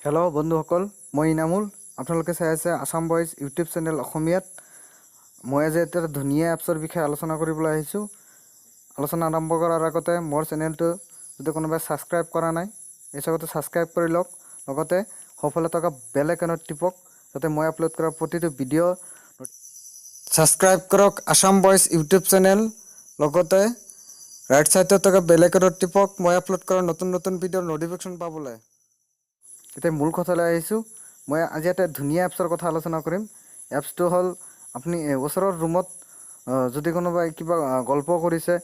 Hello' বন্ধুসকল, মই ইনামুল। আপোনালোকে চাই আছে আসাম ভইচ ইউটিউব চেনেল অসমীয়াত। মই আজি এটা ধুনীয়া এপছৰ বিষয়ে আলোচনা কৰিবলৈ আহিছোঁ। আলোচনা আৰম্ভ কৰাৰ আগতে মোৰ চেনেলটো যদি কোনোবাই ছাবস্ক্ৰাইব কৰা নাই, এই চবতে ছাবস্ক্ৰাইব কৰি লওক। লগতে সফলে থকা বেল আইকনত টিপক, যাতে মই আপলোড কৰা প্ৰতিটো ভিডিঅ' ছাবস্ক্ৰাইব কৰক আসাম ভইচ ইউটিউব চেনেল। লগতে ৰাইট ছাইডত থকা বেল আইকনত টিপক মই আপলোড কৰা নতুন নতুন ভিডিঅ'ৰ নটিফিকেশ্যন পাবলৈ। এতিয়া মূল কথালৈ আহিছোঁ। মই আজি এটা ধুনীয়া এপছৰ কথা আলোচনা কৰিম। এপছটো হ'ল আপুনি ওচৰৰ ৰুমত যদি কোনোবাই কিবা গল্প কৰিছে,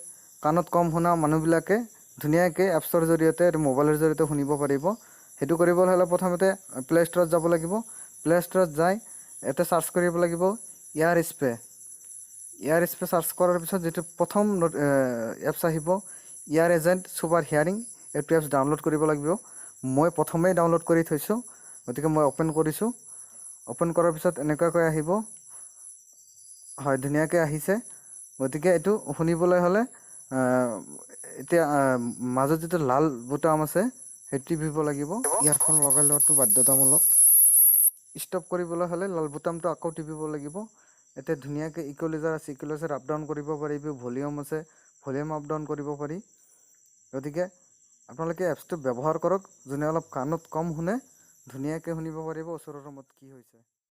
কাণত কম শুনা মানুহবিলাকে ধুনীয়াকৈ এপছৰ জৰিয়তে মোবাইলৰ জৰিয়তে শুনিব পাৰিব। সেইটো কৰিবলৈ হ'লে প্ৰথমতে প্লে ষ্ট'ৰত যাব লাগিব। প্লে ষ্ট'ৰত যাই ইয়াতে চাৰ্চ কৰিব লাগিব ইয়াৰ স্পে চাৰ্চ কৰাৰ পিছত যিটো প্ৰথম এপছ আহিব ইয়াৰ এজেণ্ট ছুপাৰ হিয়াৰিং, এইটো এপছ ডাউনলোড কৰিব লাগিব। মই প্ৰথমেই ডাউনলোড কৰি থৈছোঁ, গতিকে মই অ'পেন কৰিছোঁ। অ'পেন কৰাৰ পিছত এনেকুৱাকৈ আহিব। হয়, ধুনীয়াকৈ আহিছে। গতিকে এইটো শুনিবলৈ হ'লে এতিয়া মাজত যিটো লাল বুটাম আছে সেইটো টিপিব লাগিব। ইয়াৰফোন লগাই লোৱাটো বাধ্যতামূলক। ষ্টপ কৰিবলৈ হ'লে লাল বুটামটো আকৌ টিপিব লাগিব। এতিয়া ধুনীয়াকৈ ইকুৱেলাইজাৰ আছে, ইকুৱেলাইজাৰ আপ ডাউন কৰিব পাৰিব। ভলিউম আছে, ভলিউম আপ ডাউন কৰিব পাৰি। গতিকে আপোনালোকে এপছটো ব্যৱহাৰ কৰক। যোনে অলপ কাণত কম শুনে ধুনীয়াকৈ শুনিব পাৰিব ওচৰৰ ৰুমত কি হৈছে।